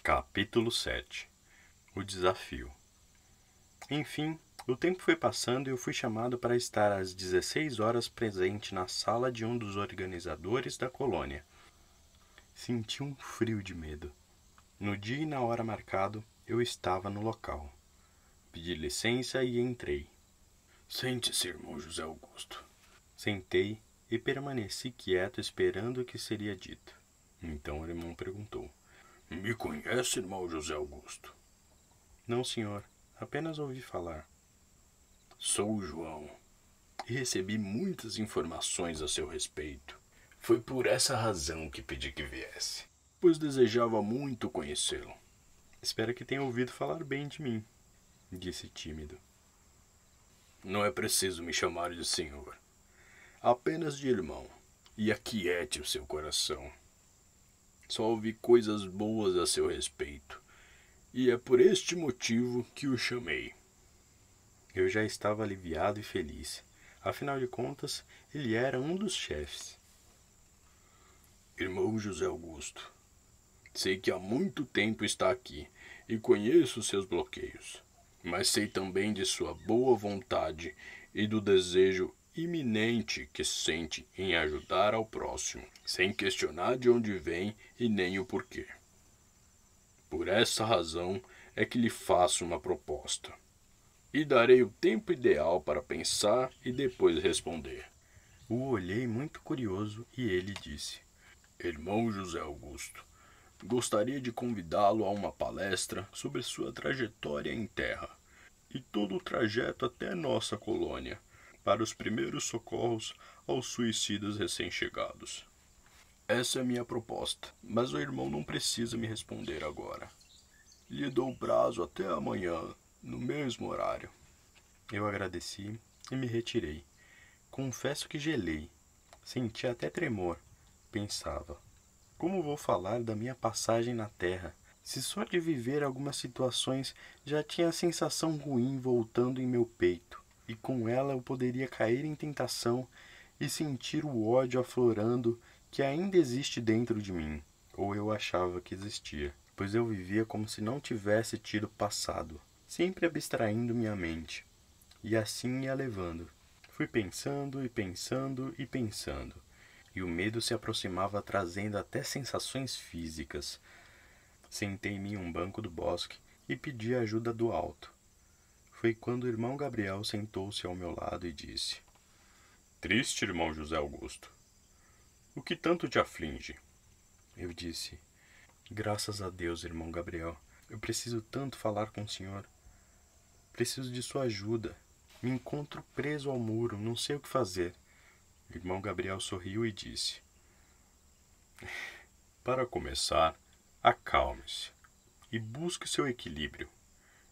Capítulo 7. O desafio. Enfim, o tempo foi passando e eu fui chamado para estar às 16 horas presente na sala de um dos organizadores da colônia. Senti um frio de medo. No dia e na hora marcado, eu estava no local. Pedi licença e entrei. Sente-se, irmão José Augusto. Sentei e permaneci quieto esperando o que seria dito. Então o irmão perguntou. Me conhece, irmão José Augusto? Não, senhor. Apenas ouvi falar. Sou o João e recebi muitas informações a seu respeito. Foi por essa razão que pedi que viesse, pois desejava muito conhecê-lo. Espero que tenha ouvido falar bem de mim, disse tímido. Não é preciso me chamar de senhor, apenas de irmão, e aquiete o seu coração. Só ouvi coisas boas a seu respeito, e é por este motivo que o chamei. Eu já estava aliviado e feliz. Afinal de contas, ele era um dos chefes. Irmão José Augusto, sei que há muito tempo está aqui e conheço seus bloqueios, mas sei também de sua boa vontade e do desejo iminente que sente em ajudar ao próximo, sem questionar de onde vem e nem o porquê. Por essa razão é que lhe faço uma proposta, e darei o tempo ideal para pensar e depois responder. O olhei muito curioso e ele disse: Irmão José Augusto, gostaria de convidá-lo a uma palestra sobre sua trajetória em terra e todo o trajeto até nossa colônia, para os primeiros socorros aos suicidas recém-chegados. Essa é minha proposta, mas o irmão não precisa me responder agora. Lhe dou prazo até amanhã, no mesmo horário. Eu agradeci e me retirei. Confesso que gelei. Senti até tremor. Pensava, como vou falar da minha passagem na Terra, se só de viver algumas situações já tinha a sensação ruim voltando em meu peito, e com ela eu poderia cair em tentação e sentir o ódio aflorando que ainda existe dentro de mim, ou eu achava que existia, pois eu vivia como se não tivesse tido passado, sempre abstraindo minha mente, e assim ia levando. Fui pensando e pensando e pensando, e o medo se aproximava trazendo até sensações físicas. Sentei-me em um banco do bosque e pedi ajuda do alto. Foi quando o irmão Gabriel sentou-se ao meu lado e disse: Triste, irmão José Augusto. O que tanto te aflige? Eu disse: Graças a Deus, irmão Gabriel. Eu preciso tanto falar com o senhor. Preciso de sua ajuda. Me encontro preso ao muro, não sei o que fazer. O irmão Gabriel sorriu e disse: Para começar, acalme-se e busque seu equilíbrio.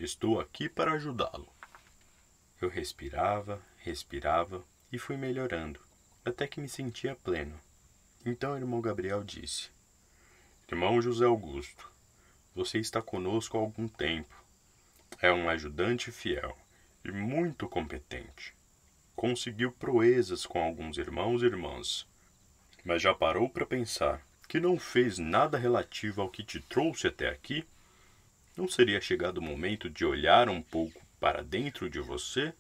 Estou aqui para ajudá-lo. Eu respirava e fui melhorando, até que me sentia pleno. Então o irmão Gabriel disse: Irmão José Augusto, você está conosco há algum tempo. É um ajudante fiel e muito competente. Conseguiu proezas com alguns irmãos e irmãs. Mas já parou para pensar que não fez nada relativo ao que te trouxe até aqui? Não seria chegado o momento de olhar um pouco para dentro de você?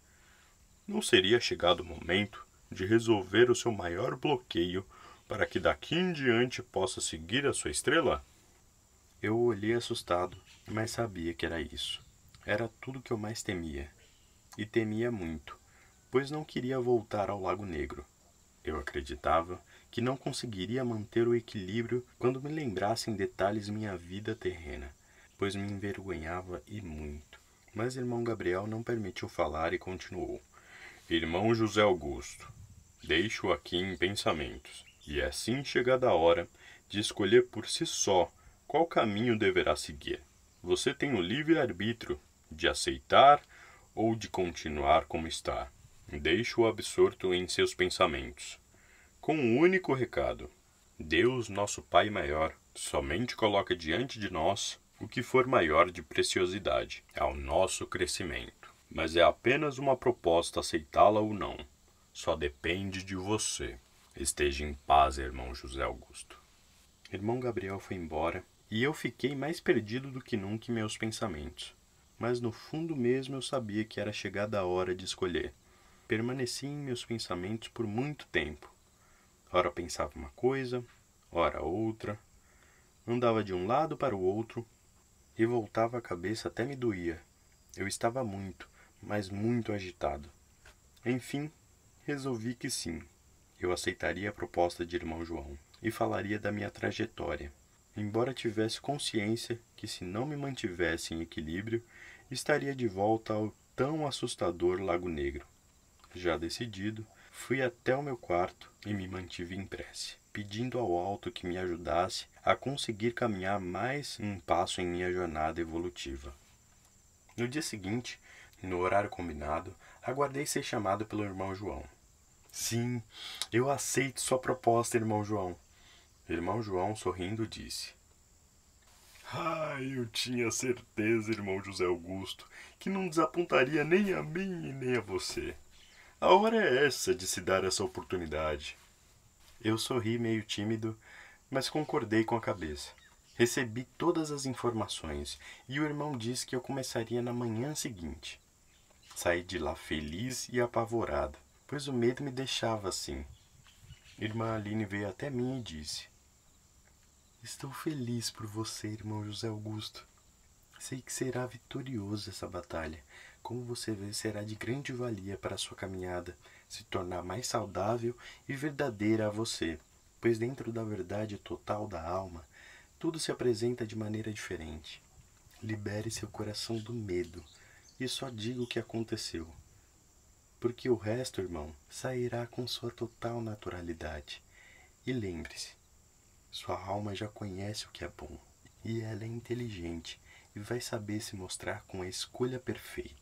Não seria chegado o momento de resolver o seu maior bloqueio para que daqui em diante possa seguir a sua estrela? Eu o olhei assustado, mas sabia que era isso. Era tudo que eu mais temia. E temia muito, pois não queria voltar ao Lago Negro. Eu acreditava que não conseguiria manter o equilíbrio quando me lembrasse em detalhes minha vida terrena, pois me envergonhava e muito. Mas irmão Gabriel não permitiu falar e continuou: Irmão José Augusto, deixo aqui em pensamentos, e é assim chegada a hora de escolher por si só qual caminho deverá seguir. Você tem o livre-arbítrio de aceitar ou de continuar como está. Deixe-o absorto em seus pensamentos, com um único recado: Deus, nosso Pai maior, somente coloca diante de nós o que for maior de preciosidade ao nosso crescimento. Mas é apenas uma proposta aceitá-la ou não. Só depende de você. Esteja em paz, irmão José Augusto. Irmão Gabriel foi embora E eu fiquei mais perdido do que nunca em meus pensamentos. Mas no fundo mesmo eu sabia que era chegada a hora de escolher. Permaneci em meus pensamentos por muito tempo. Ora pensava uma coisa, ora outra. Andava de um lado para o outro e voltava a cabeça até me doía. Eu estava muito, mas muito agitado. Enfim, resolvi que sim. Eu aceitaria a proposta de irmão João e falaria da minha trajetória, embora tivesse consciência que se não me mantivesse em equilíbrio, estaria de volta ao tão assustador Lago Negro. Já decidido, fui até o meu quarto e me mantive em prece, pedindo ao alto que me ajudasse a conseguir caminhar mais um passo em minha jornada evolutiva. No dia seguinte, no horário combinado, aguardei ser chamado pelo irmão João. Sim, eu aceito sua proposta, irmão João. Irmão João, sorrindo, disse. Eu tinha certeza, irmão José Augusto, que não desapontaria nem a mim e nem a você. A hora é essa de se dar essa oportunidade. Eu sorri meio tímido, mas concordei com a cabeça. Recebi todas as informações e o irmão disse que eu começaria na manhã seguinte. Saí de lá feliz e apavorado, pois o medo me deixava assim. Irmã Aline veio até mim e disse: Estou feliz por você, irmão José Augusto. Sei que será vitorioso essa batalha. Como você vê, será de grande valia para a sua caminhada se tornar mais saudável e verdadeira a você, pois dentro da verdade total da alma, tudo se apresenta de maneira diferente. Libere seu coração do medo e só diga o que aconteceu, porque o resto, irmão, sairá com sua total naturalidade. E lembre-se, sua alma já conhece o que é bom, e ela é inteligente e vai saber se mostrar com a escolha perfeita.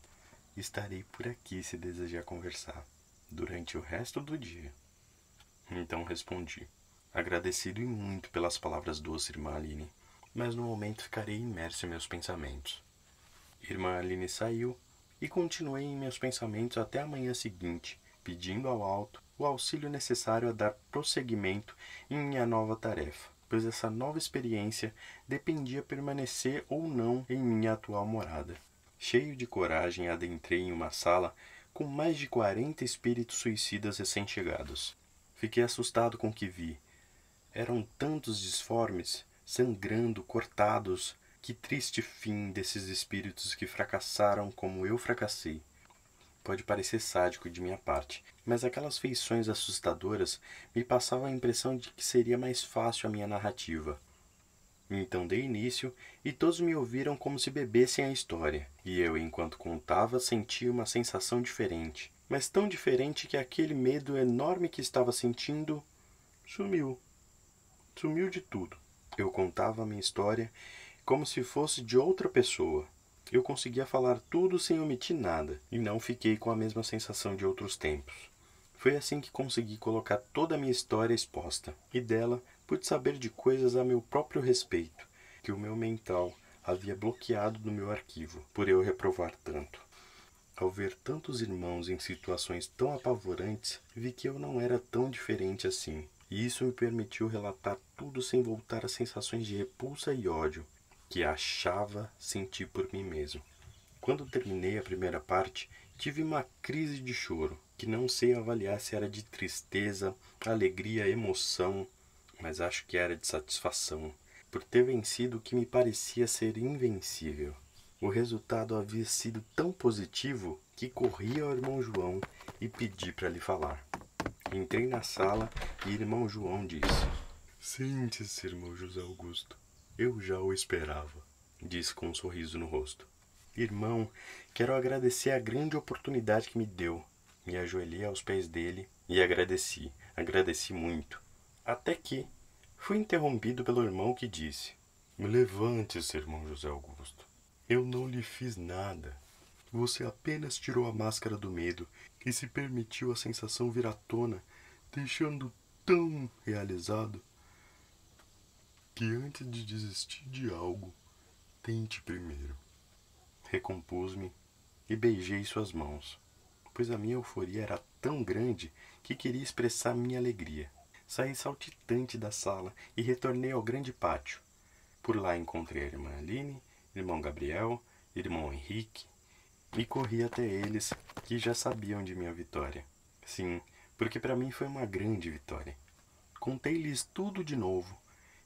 Estarei por aqui se desejar conversar, durante o resto do dia. Então respondi, agradecido e muito pelas palavras doces, irmã Aline, mas no momento ficarei imerso em meus pensamentos. Irmã Aline saiu e continuei em meus pensamentos até a manhã seguinte, pedindo ao alto o auxílio necessário a dar prosseguimento em minha nova tarefa, pois essa nova experiência dependia permanecer ou não em minha atual morada. Cheio de coragem, adentrei em uma sala com mais de 40 espíritos suicidas recém-chegados. Fiquei assustado com o que vi. Eram tantos disformes, sangrando, cortados. Que triste fim desses espíritos que fracassaram como eu fracassei. Pode parecer sádico de minha parte, mas aquelas feições assustadoras me passavam a impressão de que seria mais fácil a minha narrativa. Então dei início e todos me ouviram como se bebessem a história. E eu, enquanto contava, sentia uma sensação diferente, mas tão diferente que aquele medo enorme que estava sentindo sumiu. Sumiu de tudo. Eu contava a minha história como se fosse de outra pessoa. Eu conseguia falar tudo sem omitir nada, e não fiquei com a mesma sensação de outros tempos. Foi assim que consegui colocar toda a minha história exposta, e dela pude saber de coisas a meu próprio respeito, que o meu mental havia bloqueado no meu arquivo, por eu reprovar tanto. Ao ver tantos irmãos em situações tão apavorantes, vi que eu não era tão diferente assim, e isso me permitiu relatar tudo sem voltar a sensações de repulsa e ódio, que achava sentir por mim mesmo. Quando terminei a primeira parte, tive uma crise de choro, que não sei avaliar se era de tristeza, alegria, emoção, mas acho que era de satisfação, por ter vencido o que me parecia ser invencível. O resultado havia sido tão positivo que corri ao irmão João e pedi para lhe falar. Entrei na sala e irmão João disse: Sente-se, irmão José Augusto. Eu já o esperava, disse com um sorriso no rosto. Irmão, quero agradecer a grande oportunidade que me deu. Me ajoelhei aos pés dele e agradeci muito. Até que fui interrompido pelo irmão que disse: Levante-se, irmão José Augusto. Eu não lhe fiz nada. Você apenas tirou a máscara do medo e se permitiu a sensação vir à tona, deixando tão realizado que antes de desistir de algo, tente primeiro. Recompus-me e beijei suas mãos, pois a minha euforia era tão grande que queria expressar minha alegria. Saí saltitante da sala e retornei ao grande pátio. Por lá encontrei a irmã Aline, irmão Gabriel, irmão Henrique, e corri até eles, que já sabiam de minha vitória. Sim, porque para mim foi uma grande vitória. Contei-lhes tudo de novo,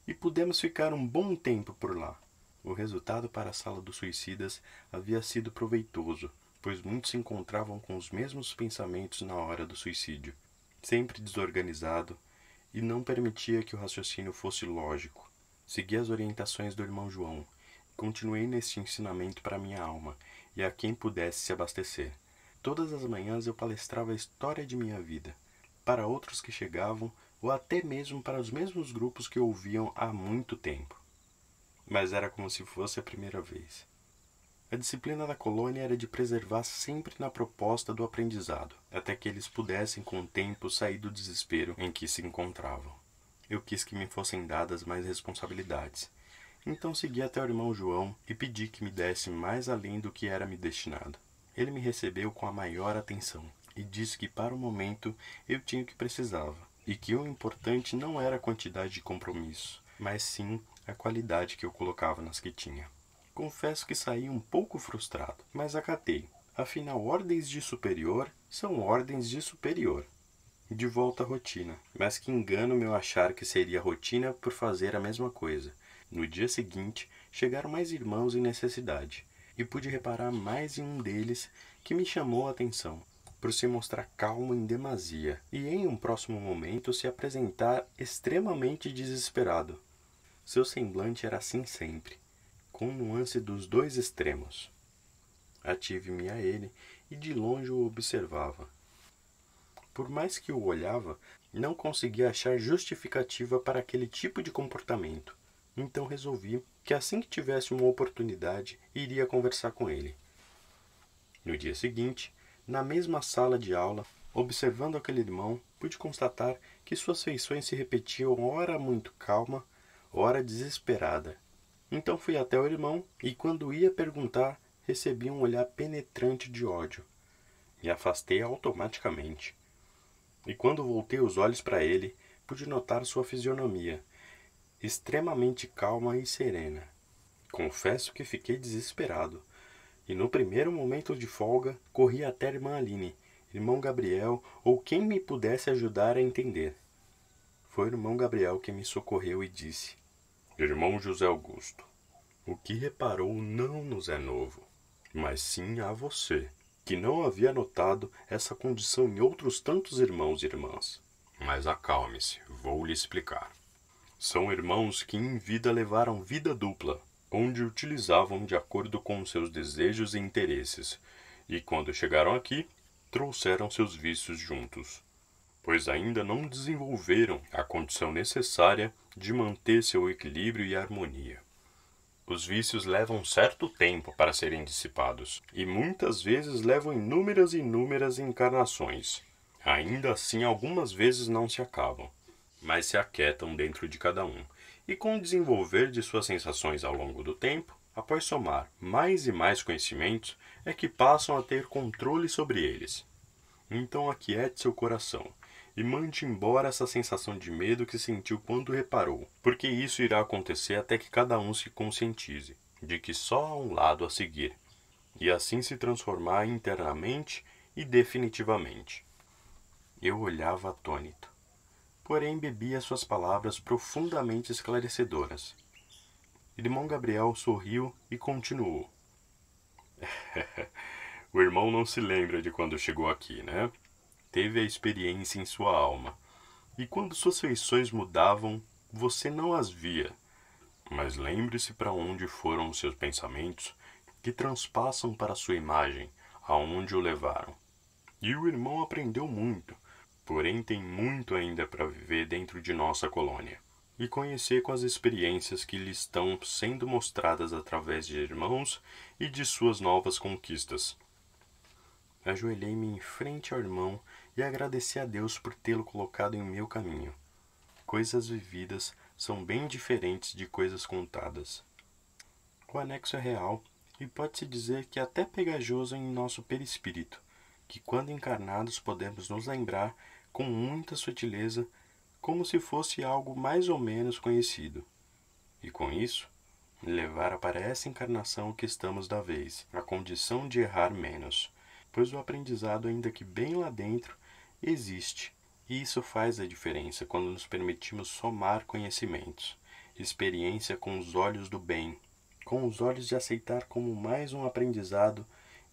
e pudemos ficar um bom tempo por lá. O resultado para a sala dos suicidas havia sido proveitoso, pois muitos se encontravam com os mesmos pensamentos na hora do suicídio, sempre desorganizado, e não permitia que o raciocínio fosse lógico. Segui as orientações do irmão João, e continuei neste ensinamento para minha alma, e a quem pudesse se abastecer. Todas as manhãs eu palestrava a história de minha vida, para outros que chegavam, ou até mesmo para os mesmos grupos que ouviam há muito tempo. Mas era como se fosse a primeira vez. A disciplina da colônia era de preservar sempre na proposta do aprendizado, até que eles pudessem com o tempo sair do desespero em que se encontravam. Eu quis que me fossem dadas mais responsabilidades. Então segui até o irmão João e pedi que me desse mais além do que era me destinado. Ele me recebeu com a maior atenção e disse que para o momento eu tinha o que precisava, e que o importante não era a quantidade de compromisso, mas sim a qualidade que eu colocava nas que tinha. Confesso que saí um pouco frustrado, mas acatei. Afinal, ordens de superior são ordens de superior. De volta à rotina, mas que engano meu achar que seria rotina por fazer a mesma coisa. No dia seguinte, chegaram mais irmãos em necessidade, e pude reparar mais em um deles que me chamou a atenção, por se mostrar calmo em demasia, e em um próximo momento se apresentar extremamente desesperado. Seu semblante era assim sempre, com nuance dos dois extremos. Ative-me a ele e de longe o observava. Por mais que o olhava, não conseguia achar justificativa para aquele tipo de comportamento. Então resolvi que assim que tivesse uma oportunidade, iria conversar com ele. No dia seguinte, na mesma sala de aula, observando aquele irmão, pude constatar que suas feições se repetiam ora muito calma, ora desesperada. Então fui até o irmão e, quando ia perguntar, recebi um olhar penetrante de ódio. Me afastei automaticamente. E quando voltei os olhos para ele, pude notar sua fisionomia, extremamente calma e serena. Confesso que fiquei desesperado, e no primeiro momento de folga, corri até a irmã Aline, irmão Gabriel ou quem me pudesse ajudar a entender. Foi o irmão Gabriel que me socorreu e disse: Irmão José Augusto, o que reparou não nos é novo, mas sim a você, que não havia notado essa condição em outros tantos irmãos e irmãs. Mas acalme-se, vou lhe explicar. São irmãos que em vida levaram vida dupla, onde utilizavam de acordo com seus desejos e interesses, e quando chegaram aqui, trouxeram seus vícios juntos, pois ainda não desenvolveram a condição necessária de manter seu equilíbrio e harmonia. Os vícios levam certo tempo para serem dissipados, e muitas vezes levam inúmeras e inúmeras encarnações. Ainda assim, algumas vezes não se acabam, mas se aquietam dentro de cada um, e com o desenvolver de suas sensações ao longo do tempo, após somar mais e mais conhecimentos, é que passam a ter controle sobre eles. Então aquiete seu coração, e mande embora essa sensação de medo que sentiu quando reparou, porque isso irá acontecer até que cada um se conscientize de que só há um lado a seguir, e assim se transformar internamente e definitivamente. Eu olhava atônito, porém bebia suas palavras profundamente esclarecedoras. Irmão Gabriel sorriu e continuou. O irmão não se lembra de quando chegou aqui, né? Teve a experiência em sua alma, e quando suas feições mudavam, você não as via. Mas lembre-se para onde foram os seus pensamentos, que transpassam para a sua imagem, aonde o levaram. E o irmão aprendeu muito, porém tem muito ainda para viver dentro de nossa colônia, e conhecer com as experiências que lhe estão sendo mostradas através de irmãos e de suas novas conquistas. Ajoelhei-me em frente ao irmão e agradeci a Deus por tê-lo colocado em meu caminho. Coisas vividas são bem diferentes de coisas contadas. O anexo é real e pode-se dizer que até pegajoso em nosso perispírito, que quando encarnados podemos nos lembrar com muita sutileza, como se fosse algo mais ou menos conhecido. E com isso, e levara para essa encarnação que estamos da vez, a condição de errar menos, pois o aprendizado, ainda que bem lá dentro, existe, e isso faz a diferença quando nos permitimos somar conhecimentos, experiência com os olhos do bem, com os olhos de aceitar como mais um aprendizado,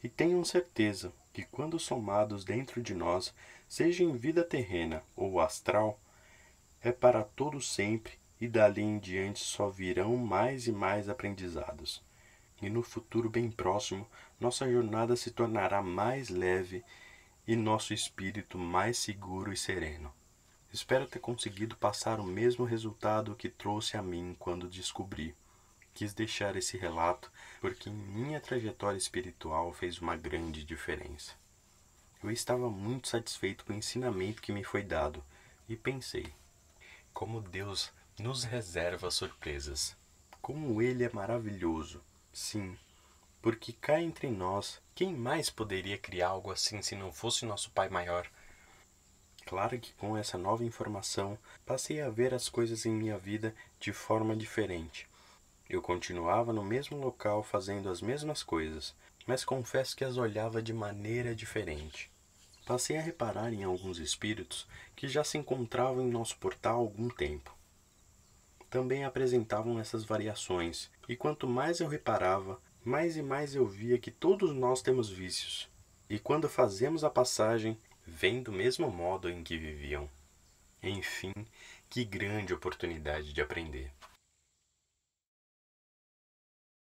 e tenham certeza que quando somados dentro de nós, seja em vida terrena ou astral, é para todo sempre, e dali em diante só virão mais e mais aprendizados. E no futuro bem próximo, nossa jornada se tornará mais leve e nosso espírito mais seguro e sereno. Espero ter conseguido passar o mesmo resultado que trouxe a mim quando descobri. Quis deixar esse relato porque em minha trajetória espiritual fez uma grande diferença. Eu estava muito satisfeito com o ensinamento que me foi dado e pensei: como Deus nos reserva surpresas. Como Ele é maravilhoso. Sim, porque cá entre nós, quem mais poderia criar algo assim se não fosse nosso Pai Maior? Claro que com essa nova informação, passei a ver as coisas em minha vida de forma diferente. Eu continuava no mesmo local fazendo as mesmas coisas, mas confesso que as olhava de maneira diferente. Passei a reparar em alguns espíritos que já se encontravam em nosso portal há algum tempo. Também apresentavam essas variações, e quanto mais eu reparava, mais e mais eu via que todos nós temos vícios, e quando fazemos a passagem, vem do mesmo modo em que viviam. Enfim, que grande oportunidade de aprender.